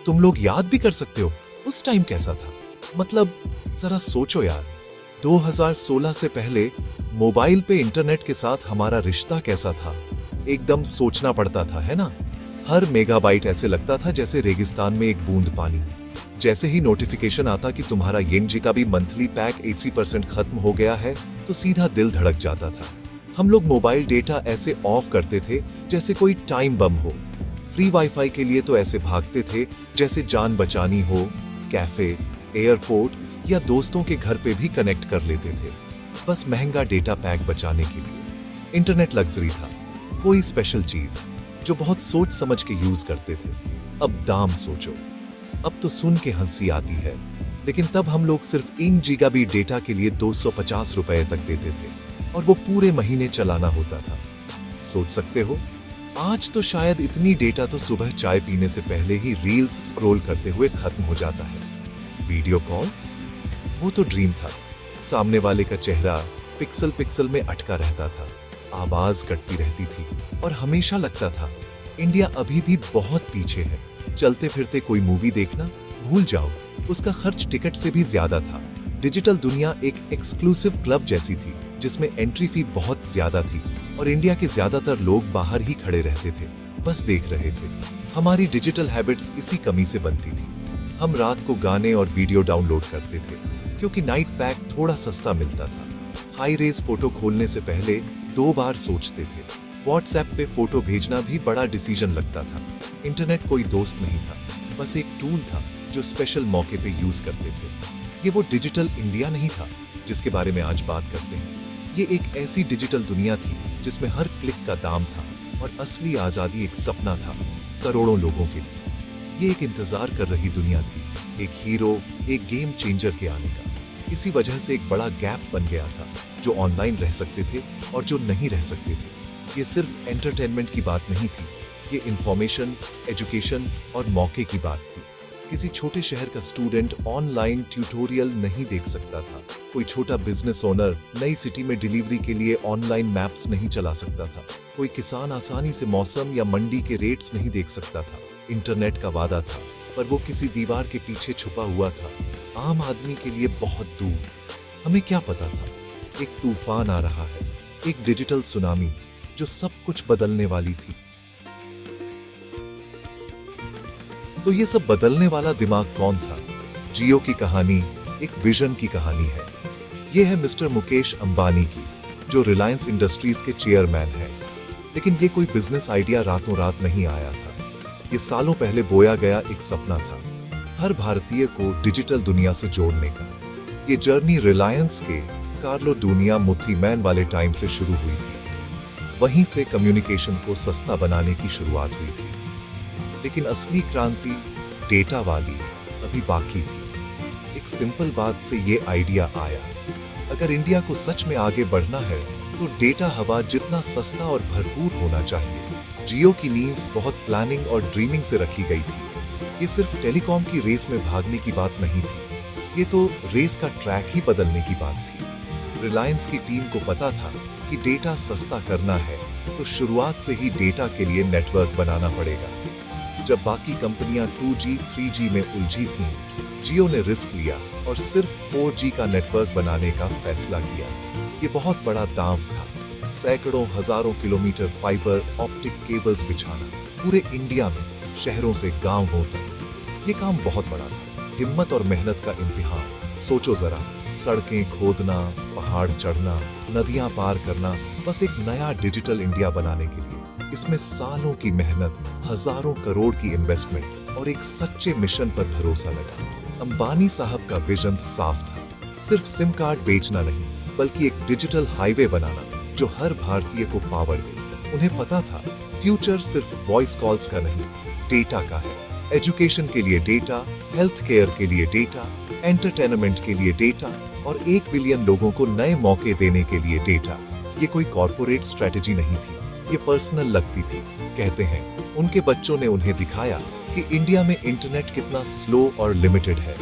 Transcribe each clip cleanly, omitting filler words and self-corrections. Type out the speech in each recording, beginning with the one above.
तुम लोग याद भी कर सकते हो उस टाइम कैसा था? मतलब जरा सोचो यार, 2016 से पहले मोबाइल पे इंटरनेट के साथ हमारा रिश्ता कैसा था? एकदम सोचना पड़ता था, है ना? हर मेगाबाइट ऐसे लगता था जैसे रेगिस्तान में एक बूंद पानी। जैसे ही नोटिफिकेशन आता कि तुम्हारा येंजी का भी मंथली पैक 80% खत्म हो गया है, तो सीधा दिल धड़क जाता था। हम लोग मोबाइल डेटा ऐसे ऑफ करते थे जैसे कोई टाइम बम हो। फ्री वाईफाई के लिए तो ऐसे भागते थे जैसे जान बचानी हो। कैफे, एयरपोर्ट या दोस्तों के घर पे भी कनेक्ट कर लेते थे, बस महंगा डेटा पैक बचाने के लिए। इंटरनेट लग्जरी था, कोई स्पेशल चीज जो बहुत सोच समझ के यूज करते थे। अब दाम सोचो, अब तो सुन के हंसी आती है, लेकिन तब हम लोग सिर्फ 1 जीबी डेटा के लिए 250 रुपए तक देते थे और वो पूरे महीने चलाना होता था। सोच सकते हो, आज तो शायद इतनी डेटा तो सुबह चाय पीने से पहले ही रील्स स्क्रॉल करते हुए खत्म हो जाता है। वीडियो कॉल्स, वो तो ड्रीम था। सामने वाले का चेहरा पिक्सल पिक्सल में अटका रहता था, आवाज कटती रहती थी और हमेशा लगता था इंडिया अभी भी बहुत पीछे है। चलते फिरते कोई मूवी देखना भूल जाओ, उसका खर्च टिकट से भी ज्यादा था। डिजिटल दुनिया एक एक्सक्लूसिव क्लब जैसी थी जिसमें एंट्री फी बहुत ज्यादा थी और इंडिया के ज्यादातर लोग बाहर ही खड़े रहते थे, बस देख रहे थे। हमारी डिजिटल हैबिट्स इसी कमी से बनती थी। हम रात को गाने और वीडियो डाउनलोड करते थे क्योंकि नाइट पैक थोड़ा सस्ता मिलता था। हाई रेज फोटो खोलने से पहले 2 बार सोचते थे। व्हाट्सएप पे फोटो भेजना भी बड़ा डिसीजन लगता था। इंटरनेट कोई दोस्त नहीं था, बस एक टूल था जो स्पेशल मौके पे यूज करते थे। ये वो डिजिटल इंडिया नहीं था जिसके बारे में आज बात करते हैं। ये एक ऐसी डिजिटल दुनिया थी जिसमें हर क्लिक का दाम था और असली आजादी एक सपना था करोड़ों लोगों के लिए। ये एक इंतजार कर रही दुनिया थी, एक हीरो, एक गेम चेंजर के आने का। इसी वजह से एक बड़ा गैप बन गया था, जो ऑनलाइन रह सकते थे और जो नहीं रह सकते थे। ये सिर्फ एंटरटेनमेंट की बात नहीं थी, ये इंफॉर्मेशन, एजुकेशन और मौके की बात थी। किसी छोटे शहर का स्टूडेंट ऑनलाइन ट्यूटोरियल नहीं देख सकता था। कोई छोटा बिजनेस ओनर नई सिटी में डिलीवरी के लिए ऑनलाइन मैप्स नहीं चला सकता था। कोई किसान आसानी से मौसम या मंडी के रेट्स नहीं देख सकता था। इंटरनेट का वादा था, पर वो किसी दीवार के पीछे छुपा हुआ था, आम आदमी के लिए बहुत दूर। हमें क्या पता था, एक तूफान आ रहा है, एक डिजिटल सुनामी जो सब कुछ बदलने वाली थी। तो ये सब बदलने वाला दिमाग कौन था? जियो की कहानी एक विजन की कहानी है। ये है मिस्टर मुकेश अंबानी की, जो रिलायंस इंडस्ट्रीज के चेयरमैन है। लेकिन ये कोई बिजनेस आइडिया रातों रात नहीं आया था। ये सालों पहले बोया गया एक सपना था, हर भारतीय को डिजिटल दुनिया से जोड़ने का। ये जर्नी रिलायंस के कार्लो डूनिया मुथीमैन वाले टाइम से शुरू हुई थी। वहीं से कम्युनिकेशन को सस्ता बनाने की शुरुआत हुई थी। लेकिन असली क्रांति डेटा वाली अभी बाकी थी। एक सिंपल बात से ये आइडिया आया, अगर इंडिया को सच में आगे बढ़ना है तो डेटा हवा जितना सस्ता और भरपूर होना चाहिए। जियो की नींव बहुत प्लानिंग और ड्रीमिंग से रखी गई थी। ये सिर्फ टेलीकॉम की रेस में भागने की बात नहीं थी, ये तो रेस का ट्रैक ही बदलने की बात थी। रिलायंस की टीम को पता था कि डेटा सस्ता करना है तो शुरुआत से ही डेटा के लिए नेटवर्क बनाना पड़ेगा। जब बाकी कंपनियां 2G, 3G में उलझी थीं, जियो ने रिस्क लिया और सिर्फ 4G का नेटवर्क बनाने का फैसला किया। ये बहुत बड़ा दांव था, सैकड़ों हजारों किलोमीटर फाइबर ऑप्टिक केबल्स बिछाना पूरे इंडिया में, शहरों से गांवों तक। ये काम बहुत बड़ा था, हिम्मत और मेहनत का इम्तिहान। सोचो जरा, सड़कें खोदना, पहाड़ चढ़ना, नदियां पार करना, बस एक नया डिजिटल इंडिया बनाने के लिए। इसमें सालों की मेहनत, हजारों करोड़ की इन्वेस्टमेंट और एक सच्चे मिशन पर भरोसा लगा। अंबानी साहब का विजन साफ था, सिर्फ सिम कार्ड बेचना नहीं, बल्कि एक डिजिटल हाईवे बनाना जो हर भारतीय को पावर दे। उन्हें पता था फ्यूचर सिर्फ वॉइस कॉल्स का नहीं, डेटा का है। एजुकेशन के लिए डेटा, हेल्थ केयर के लिए डेटा, एंटरटेनमेंट के लिए डेटा और 1 बिलियन लोगों को नए मौके देने के लिए डेटा। ये कोई कॉर्पोरेट स्ट्रेटेजी नहीं थी, ये पर्सनल लगती थी। कहते हैं उनके बच्चों ने उन्हें दिखाया कि इंडिया में इंटरनेट कितना स्लो और लिमिटेड है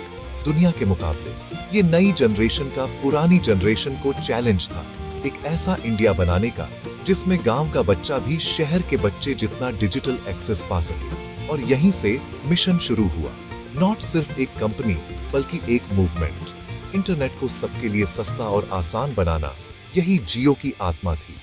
दुनिया के मुकाबले। ये नई जनरेशन का पुरानी जनरेशन को चैलेंज था, एक ऐसा इंडिया बनाने का जिसमें गांव का बच्चा भी शहर के बच्चे जितना डिजिटल एक्सेस पा सके और यहीं से मिशन शुरू हुआ। नॉट सिर्फ एक कंपनी बल्कि एक मूवमेंट। इंटरनेट को सबके लिए सस्ता और आसान बनाना, यही जियो की आत्मा थी।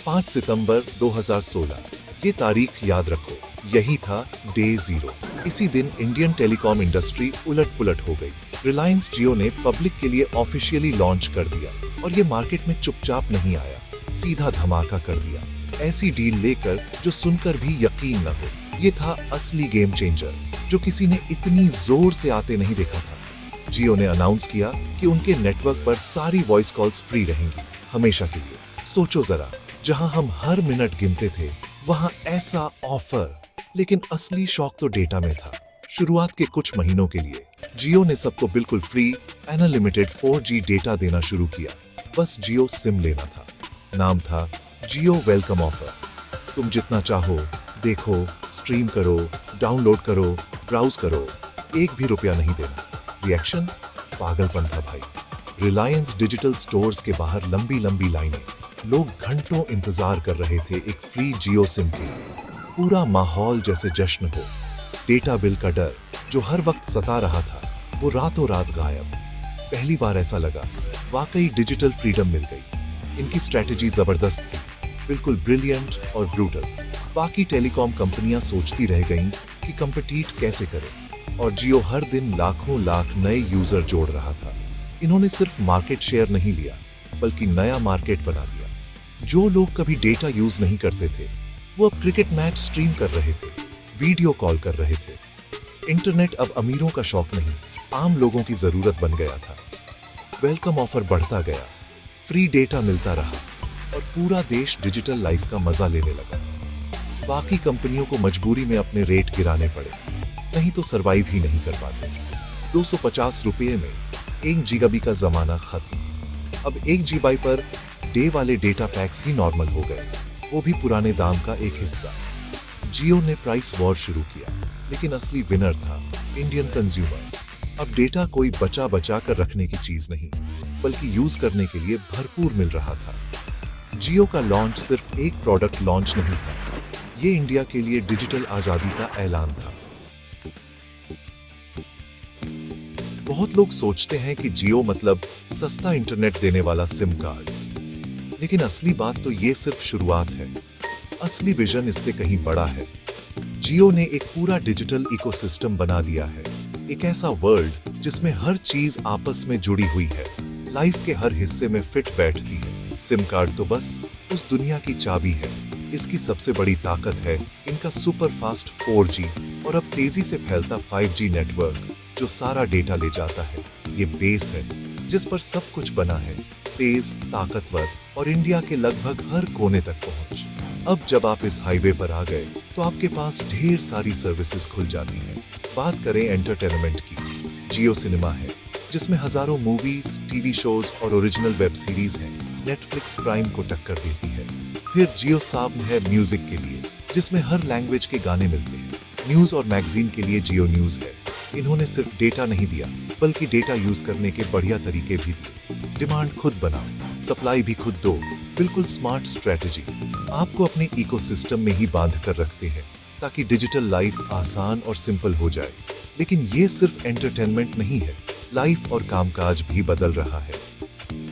5 सितंबर 2016, ये तारीख याद रखो, यही था डे जीरो। इसी दिन इंडियन टेलीकॉम इंडस्ट्री उलट पुलट हो गई। रिलायंस जियो ने पब्लिक के लिए ऑफिशियली लॉन्च कर दिया और ये मार्केट में चुपचाप नहीं आया, सीधा धमाका कर दिया। ऐसी डील लेकर जो सुनकर भी यकीन न हो। ये था असली गेम चेंजर, जो किसी ने इतनी जोर से आते नहीं देखा था। जियो ने अनाउंस किया कि उनके नेटवर्क पर सारी वॉइस कॉल्स फ्री रहेंगी, हमेशा के लिए। सोचो जरा, जहां हम हर मिनट गिनते थे, वहां ऐसा ऑफर। लेकिन असली शौक तो डेटा में था। शुरुआत के कुछ महीनों के लिए जियो ने सबको बिल्कुल फ्री अनलिमिटेड 4G डेटा देना शुरू किया। बस जियो सिम लेना था। नाम था जियो वेलकम ऑफर। तुम जितना चाहो देखो, स्ट्रीम करो, डाउनलोड करो, ब्राउज करो, एक भी रुपया नहीं देना। रिएक्शन? पागलपन था भाई। रिलायंस डिजिटल स्टोर्स के बाहर लंबी लंबी लाइनें। लोग घंटों इंतजार कर रहे थे एक फ्री जियो सिम के लिए। पूरा माहौल जैसे जश्न हो। डेटा बिल का डर जो हर वक्त सता रहा था, वो रातों रात गायब। पहली बार ऐसा लगा वाकई डिजिटल फ्रीडम मिल गई। इनकी स्ट्रैटेजी जबरदस्त थी, बिल्कुल ब्रिलियंट और ब्रूटल। बाकी टेलीकॉम कंपनियां सोचती रह गईं कि कंपीट कैसे करें, और जियो हर दिन लाखों लाख नए यूजर जोड़ रहा था। इन्होंने सिर्फ मार्केट शेयर नहीं लिया, बल्कि नया मार्केट बना दिया। जो लोग कभी डेटा यूज नहीं करते थे, वो अब क्रिकेट मैच स्ट्रीम कर रहे थे, वीडियो कॉल कर रहे थे। इंटरनेट अब अमीरों का शौक नहीं, आम लोगों की जरूरत बन गया था। वेलकम ऑफर बढ़ता गया, फ्री डेटा मिलता रहा, और पूरा देश डिजिटल लाइफ का मजा लेने लगा। बाकी कंपनियों को मजबूरी में अपने रेट गिराने पड़े, नहीं तो सरवाइव ही नहीं कर पाते। 250 रुपये में 1 GB का जमाना खत्म। अब 1 GB पर डे वाले डेटा पैक्स ही नॉर्मल हो गए, वो भी पुराने दाम का एक हिस्सा। जियो ने प्राइस वॉर शुरू किया, लेकिन असली विनर था इंडियन कंज्यूमर। अब डेटा कोई बचा बचा कर रखने की चीज नहीं, बल्कि यूज करने के लिए भरपूर मिल रहा था। जियो का लॉन्च सिर्फ एक प्रोडक्ट लॉन्च नहीं था, ये इंडिया के लिए डिजिटल आजादी का ऐलान था। बहुत लोग सोचते हैं कि जियो मतलब सस्ता इंटरनेट देने वाला सिम कार्ड, लेकिन असली बात तो ये सिर्फ शुरुआत है। असली विजन इससे कहीं बड़ा है। जियो ने एक पूरा डिजिटल इकोसिस्टम बना दिया है, एक ऐसा वर्ल्ड जिसमें हर चीज आपस में जुड़ी हुई है, लाइफ के हर हिस्से में फिट बैठती है। सिम कार्ड तो बस उस दुनिया की चाबी है। इसकी सबसे बड़ी ताकत है इनका सुपर फास्ट 4G और अब तेजी से फैलता 5G नेटवर्क, जो सारा डेटा ले जाता है। ये बेस है जिस पर सब कुछ बना है, तेज, ताकतवर और इंडिया के लगभग हर कोने तक पहुंच। अब जब आप इस हाईवे पर आ गए, तो आपके पास ढेर सारी सर्विसेज खुल जाती हैं। बात करें एंटरटेनमेंट की, जियो सिनेमा है, जिसमें हजारों मूवीज, टीवी शोज और ओरिजिनल वेब सीरीज हैं। नेटफ्लिक्स प्राइम को टक्कर देती है। फिर जियो सावन है म्यूजिक के लिए, जिसमें हर लैंग्वेज के गाने मिलते हैं। न्यूज और मैगजीन के लिए जियो न्यूज है। इन्होंने सिर्फ डेटा नहीं दिया, बल्कि डेटा यूज करने के बढ़िया तरीके भी दिए। डिमांड खुद बनाओ, सप्लाई भी खुद दो, बिल्कुल स्मार्ट स्ट्रेटेजी। आपको अपने इकोसिस्टम में ही बांध कर रखते हैं, ताकि डिजिटल लाइफ आसान और सिंपल हो जाए। लेकिन ये सिर्फ एंटरटेनमेंट नहीं है, लाइफ और कामकाज भी बदल रहा है।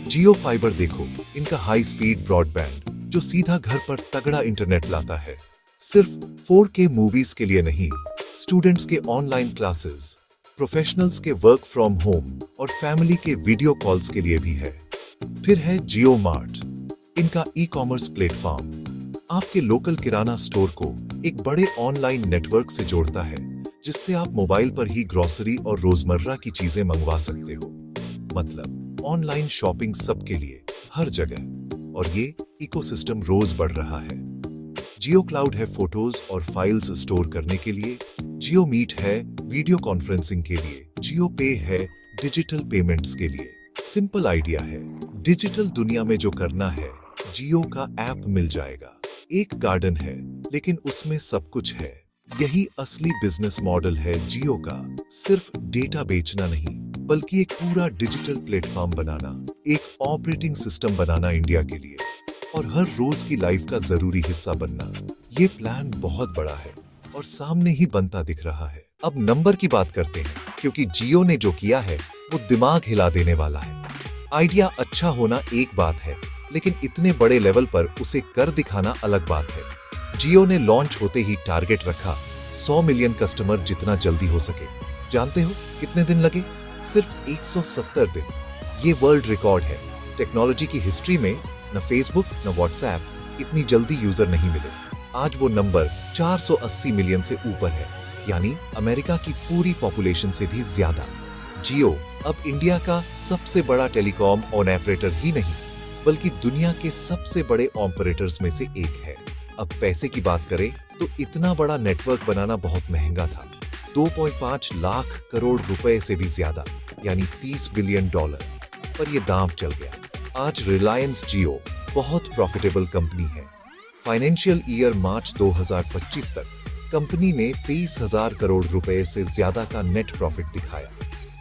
जियो फाइबर देखो, इनका हाई स्पीड ब्रॉडबैंड जो सीधा घर पर तगड़ा इंटरनेट लाता है। सिर्फ 4K मूवीज के लिए नहीं, स्टूडेंट्स के ऑनलाइन क्लासेस, प्रोफेशनल्स के वर्क फ्रॉम होम और फैमिली के वीडियो कॉल्स के लिए भी है। फिर है जियो मार्ट, इनका ई-कॉमर्स प्लेटफॉर्म आपके लोकल किराना स्टोर को एक बड़े ऑनलाइन नेटवर्क से जोड़ता है, जिससे आप मोबाइल पर ही ग्रोसरी और रोजमर्रा की चीजें मंगवा सकते हो। मतलब ऑनलाइन शॉपिंग सबके लिए, हर जगह। और ये इकोसिस्टम रोज बढ़ रहा है। जियो क्लाउड है फोटोज और फाइल्स स्टोर करने के लिए, जियो मीट है वीडियो कॉन्फ्रेंसिंग के लिए, जियो पे है डिजिटल पेमेंट्स के लिए। सिंपल आइडिया है, डिजिटल दुनिया में जो करना है, जियो का ऐप मिल जाएगा। एक गार्डन है, लेकिन उसमें सब कुछ है। यही असली बिजनेस मॉडल है जियो का। सिर्फ डेटा बेचना नहीं, बल्कि एक पूरा डिजिटल प्लेटफॉर्म बनाना, एक ऑपरेटिंग सिस्टम बनाना इंडिया के लिए, और हर रोज की लाइफ का जरूरी हिस्सा बनना। ये प्लान बहुत बड़ा है और सामने ही बनता दिख रहा है। अब नंबर की बात करते हैं, क्योंकि जियो ने जो किया है वो दिमाग हिला देने वाला है। आइडिया अच्छा होना एक बात है, लेकिन इतने बड़े लेवल पर उसे कर दिखाना अलग बात है। जियो ने लॉन्च होते ही टारगेट रखा 100 मिलियन कस्टमर जितना जल्दी हो सके। जानते हो कितने दिन लगे? सिर्फ 170 दिन। ये वर्ल्ड रिकॉर्ड है। टेक्नोलॉजी की हिस्ट्री में न फेसबुक न व्हाट्सएप इतनी जल्दी यूजर नहीं मिले। आज वो नंबर 480 मिलियन से ऊपर है, यानी अमेरिका की पूरी पॉपुलेशन से भी ज्यादा। जियो अब इंडिया का सबसे बड़ा टेलीकॉम ऑन ऑपरेटर ही नहीं, बल्कि दुनिया के सबसे ऑन ऑपरेटर्स में से एक है। अब पैसे की बात करें तो इतना बड़ा नेटवर्क बनाना बहुत महंगा था, 2.5 लाख करोड़ रुपए से भी ज्यादा, यानी $30 बिलियन। पर ये दांव चल गया। आज रिलायंस जियो बहुत प्रॉफिटेबल कंपनी है। फाइनेंशियल ईयर मार्च 2025 तक कंपनी ने 23,000 करोड़ रुपए से ज्यादा का नेट प्रॉफिट दिखाया।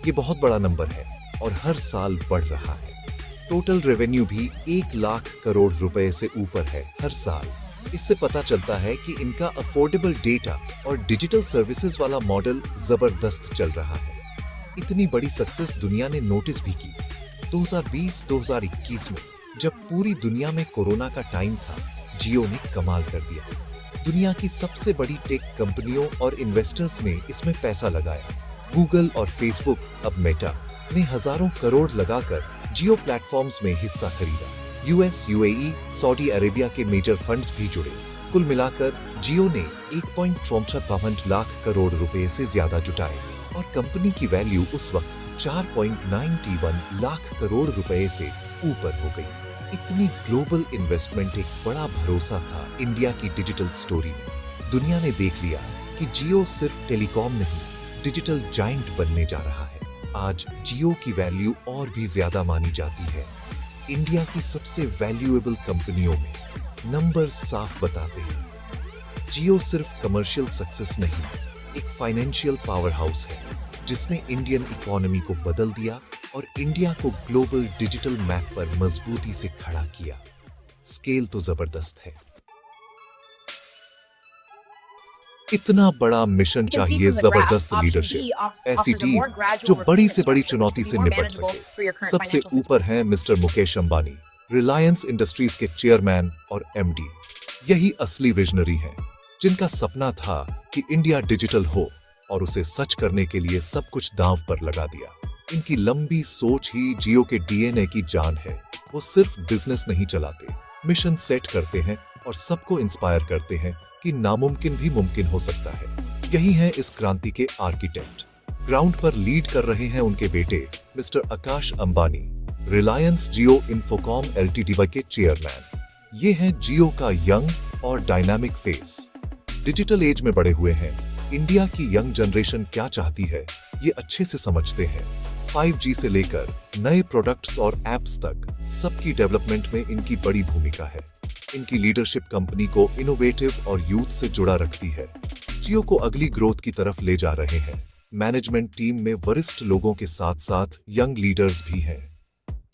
ये बहुत बड़ा नंबर है और हर साल बढ़ रहा है। टोटल रेवेन्यू भी 1 लाख करोड़ रुपए से ऊपर है हर साल। इससे पता चलता है कि इनका अफोर्डेबल डेटा और डिजिटल सर्विसेज वाला मॉडल जबरदस्त चल रहा है। इतनी बड़ी सक्सेस दुनिया ने नोटिस भी की। 2020-2021 में जब पूरी दुनिया में कोरोना का टाइम था, जियो ने कमाल कर दिया। दुनिया की सबसे बड़ी टेक कंपनियों और इन्वेस्टर्स ने इसमें पैसा लगाया। गूगल और फेसबुक, अब मेटा, ने हजारों करोड़ लगाकर जियो प्लेटफॉर्म्स में हिस्सा खरीदा। यूएस, यूएई, सऊदी अरेबिया के मेजर फंड्स भी जुड़े। कुल मिलाकर जियो ने 1.64 लाख करोड़ रुपए से ज्यादा जुटाए और कंपनी की वैल्यू उस वक्त 4.91 लाख करोड़ रुपए से ऊपर हो गई। इतनी ग्लोबल इन्वेस्टमेंट एक बड़ा भरोसा था इंडिया की डिजिटल स्टोरी में। दुनिया ने देख लिया कि जियो सिर्फ टेलीकॉम नहीं, डिजिटल जायंट बनने जा रहा है। आज जियो की वैल्यू और भी ज्यादा मानी जाती है। इंडिया की सबसे वैल्यूएबल कंपनियों में नंबर साफ बताते हैं। जियो सिर्फ कमर्शियल सक्सेस नहीं, एक फाइनेंशियल पावर हाउस है जिसने इंडियन इकोनॉमी को बदल दिया और इंडिया को ग्लोबल डिजिटल मैप पर मजबूती से खड़ा किया। स्केल तो जबरदस्त है। इतना बड़ा मिशन चाहिए जबरदस्त लीडरशिप, ऐसी टीम जो बड़ी से बड़ी चुनौती से निपट सके। सबसे ऊपर हैं मिस्टर मुकेश अंबानी, रिलायंस इंडस्ट्रीज के चेयरमैन और एमडी। यही असली विजनरी हैं, जिनका सपना था कि इंडिया डिजिटल हो और उसे सच करने के लिए सब कुछ दांव पर लगा दिया। इनकी लंबी सोच ही जियो के डीएनए की जान है। वो सिर्फ बिजनेस नहीं चलाते, मिशन सेट करते हैं और सबको इंस्पायर करते हैं कि नामुमकिन भी मुमकिन हो सकता है। यही है इस क्रांति के आर्किटेक्ट। ग्राउंड पर लीड कर रहे हैं उनके बेटे मिस्टर आकाश अंबानी, रिलायंस जियो इन्फोकॉम एलटीडी के चेयरमैन। ये हैं जियो का यंग और डायनामिक फेस। डिजिटल एज में बड़े हुए हैं। इंडिया की यंग जनरेशन क्या चाहती है ये अच्छे से समझते हैं। 5G से लेकर नए प्रोडक्ट्स और एप्स तक सबकी डेवलपमेंट में इनकी बड़ी भूमिका है। इनकी लीडरशिप कंपनी को इनोवेटिव और यूथ से जुड़ा रखती है। जियो को अगली ग्रोथ की तरफ ले जा रहे हैं। मैनेजमेंट टीम में वरिष्ठ लोगों के साथ साथ यंग लीडर्स भी हैं।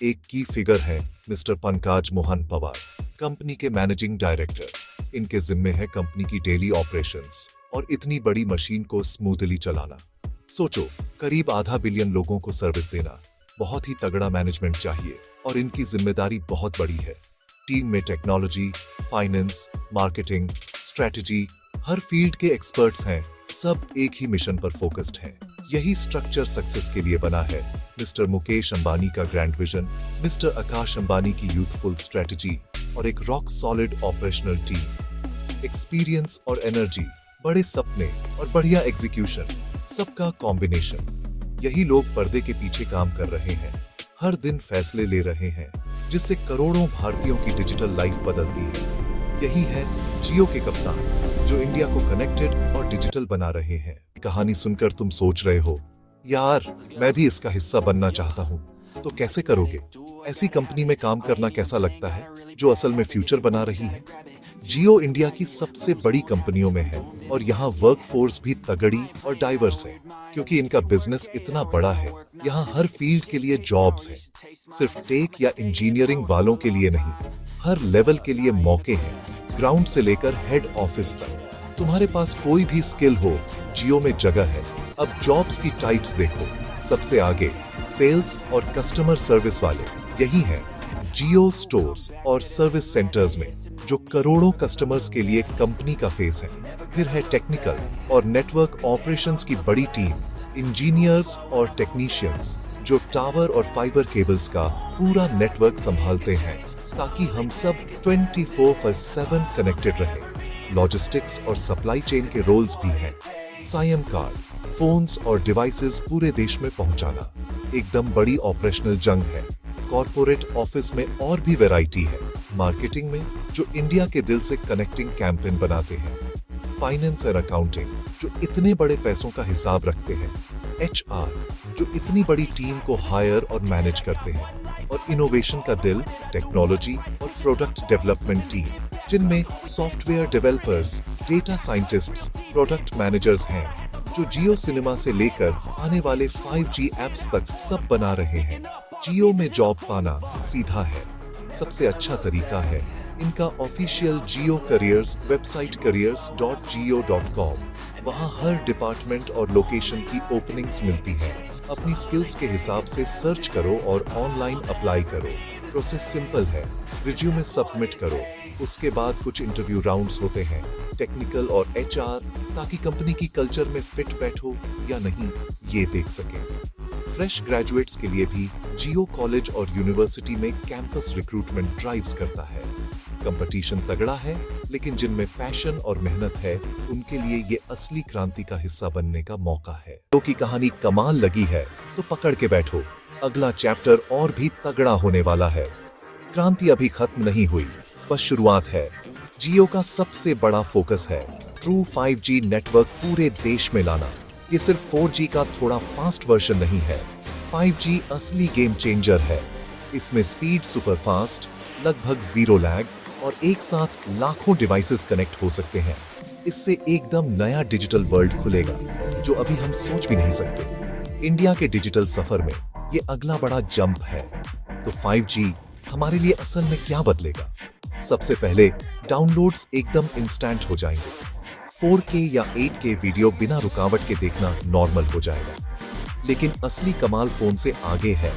एक की फिगर है मिस्टर पंकज मोहन पवार, कंपनी के मैनेजिंग डायरेक्टर। इनके जिम्मे है कंपनी की डेली ऑपरेशंस और इतनी बड़ी मशीन को स्मूथली चलाना। सोचो, करीब आधा बिलियन लोगों को सर्विस देना, बहुत ही तगड़ा मैनेजमेंट चाहिए और इनकी जिम्मेदारी बहुत बड़ी है। टीम में टेक्नोलॉजी, फाइनेंस, मार्केटिंग, स्ट्रेटजी, हर फील्ड के एक्सपर्ट्स हैं। सब एक ही मिशन पर फोकस्ड हैं। यही स्ट्रक्चर सक्सेस के लिए बना है। मिस्टर मुकेश अंबानी का grand vision, mister Akash Ambani की यूथफुल स्ट्रेटजी और एक rock solid operational team. Experience और एनर्जी, बड़े सपने और बढ़िया एग्जीक्यूशन, सबका कॉम्बिनेशन। यही लोग पर्दे के पीछे काम कर रहे हैं, हर दिन फैसले ले रहे हैं जिससे करोड़ों भारतीयों की डिजिटल लाइफ बदलती है। यही है जियो के कप्तान, जो इंडिया को कनेक्टेड और डिजिटल बना रहे हैं। कहानी सुनकर तुम सोच रहे हो, यार मैं भी इसका हिस्सा बनना चाहता हूँ। तो कैसे करोगे? ऐसी कंपनी में काम करना कैसा लगता है जो असल में फ्यूचर बना रही है? जियो इंडिया की सबसे बड़ी कंपनियों में है और यहाँ वर्कफोर्स भी तगड़ी और डाइवर्स है, क्योंकि इनका बिजनेस इतना बड़ा है। यहाँ हर फील्ड के लिए जॉब्स हैं, सिर्फ टेक या इंजीनियरिंग वालों के लिए नहीं, हर लेवल के लिए मौके हैं। ग्राउंड से लेकर हेड ऑफिस तक। तुम्हारे पास कोई भी स्किल हो, जियो में जगह है। अब जॉब्स की टाइप्स देखो, सबसे आगे सेल्स और कस्टमर सर्विस वाले यही हैं। जियो स्टोर्स और सर्विस सेंटर्स में जो करोड़ों कस्टमर्स के लिए कंपनी का फेस है। फिर है टेक्निकल और नेटवर्क ऑपरेशंस की बड़ी टीम, इंजीनियर्स और टेक्नीशियंस जो टावर और फाइबर केबल्स का पूरा नेटवर्क संभालते हैं ताकि हम सब 24/7 कनेक्टेड रहें। लॉजिस्टिक्स और सप्लाई चेन के रोल्स भी हैं। सायम कार्ड, फोन्स और डिवाइसेस पूरे देश में पहुंचाना एकदम बड़ी ऑपरेशनल जंग है। कॉर्पोरेट ऑफिस में और भी वैरायटी है। मार्केटिंग में जो इंडिया के दिल से कनेक्टिंग कैंपेन बनाते हैं। फाइनेंस और अकाउंटिंग जो इतने बड़े पैसों का हिसाब रखते हैं। HR जो इतनी बड़ी टीम को हायर और मैनेज करते हैं। और इनोवेशन का दिल टेक्नोलॉजी और प्रोडक्ट डेवलपमेंट टीम जिनमें software developers, data scientists, product managers हैं जो जियो सिनेमा से लेकर आने वाले 5G एप्स तक सब बना रहे हैं। जियो में जॉब पाना सीधा है, सबसे अच्छा तरीका है इनका ऑफिशियल जियो करियर्स वेबसाइट careers.jio.com। वहाँ हर डिपार्टमेंट और लोकेशन की ओपनिंग्स मिलती हैं। अपनी स्किल्स के हिसाब से सर्च करो और ऑनलाइन अप्लाई करो। प्रोसेस सिंपल है, रिज्यूमे सबमिट करो, उसके बाद कुछ इंटरव्यू राउंड्स होते हैं, टेक्निकल और HR, ताकि कंपनी की कल्चर में फिट बैठो या नहीं ये देख सकें। फ्रेश ग्रेजुएट्स के लिए भी जियो कॉलेज और यूनिवर्सिटी में कैंपस रिक्रूटमेंट ड्राइव्स करता है। कंपटीशन तगड़ा है, लेकिन जिनमें पैशन और मेहनत है उनके लिए ये असली क्रांति का हिस्सा बनने का मौका है। जियो की कहानी कमाल लगी है तो पकड़ के बैठो, अगला चैप्टर और भी तगड़ा होने वाला है। क्रांति अभी खत्म नहीं हुई, बस शुरुआत है। जियो का सबसे बड़ा फोकस है ट्रू 5G नेटवर्क पूरे देश में लाना। ये सिर्फ 4G का थोड़ा फास्ट वर्जन नहीं है, 5G असली गेम चेंजर है। इसमें स्पीड सुपर फास्ट, लगभग जीरो लैग और एक साथ लाखों डिवाइसेस कनेक्ट हो सकते हैं। इससे एकदम नया डिजिटल वर्ल्ड खुलेगा जो अभी हम सोच भी नहीं सकते। इंडिया के डिजिटल सफर में ये अगला बड़ा जंप है। तो 5G हमारे लिए असल में क्या बदलेगा? सबसे पहले डाउनलोड्स एकदम इंस्टेंट हो जाएंगे। 4K या 8K वीडियो बिना रुकावट के देखना नॉर्मल हो जाएगा। लेकिन असली कमाल फोन से आगे है।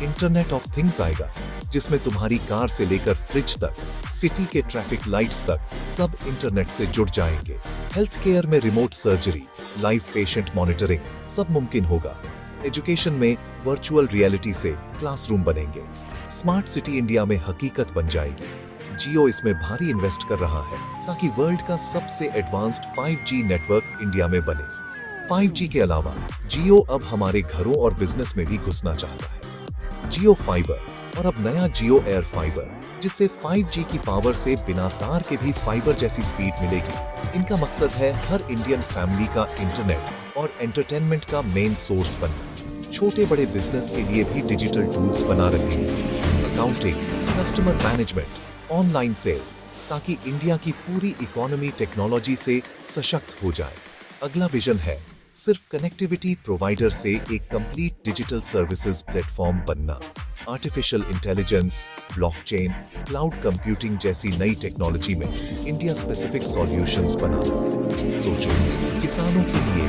इंटरनेट ऑफ थिंग्स आएगा जिसमें तुम्हारी कार से लेकर फ्रिज तक, सिटी के ट्रैफिक लाइट्स तक सब इंटरनेट से जुड़ जाएंगे। हेल्थ केयर में remote surgery, live patient monitoring सब मुमकिन होगा। एजुकेशन में वर्चुअल रियलिटी से क्लासरूम बनेंगे। स्मार्ट सिटी इंडिया में हकीकत बन जाएगी। जियो इसमें भारी इन्वेस्ट कर रहा है ताकि वर्ल्ड का सबसे एडवांस्ड 5G नेटवर्क इंडिया में बने। 5G के अलावा जियो अब हमारे घरों और बिजनेस में भी घुसना चाहता है। जियो फाइबर और अब नया जियो एयर फाइबर, जिससे 5G की पावर से बिना तार के भी फाइबर जैसी स्पीड मिलेगी। इनका मकसद है हर इंडियन फैमिली का इंटरनेट और एंटरटेनमेंट का मेन सोर्स बनना। छोटे बड़े बिजनेस के लिए भी डिजिटल टूल्स बना रहे हैं। Accounting, customer management, online sales, ताकि इंडिया की पूरी इकोनॉमी टेक्नोलॉजी से सशक्त हो जाए। अगला विजन है सिर्फ कनेक्टिविटी प्रोवाइडर से एक कंप्लीट डिजिटल सर्विसेज प्लेटफॉर्म बनना। Artificial intelligence, blockchain, cloud computing जैसी नई टेक्नोलॉजी में इंडिया स्पेसिफिक सॉल्यूशंस बनाना। सोचो, किसानों के लिए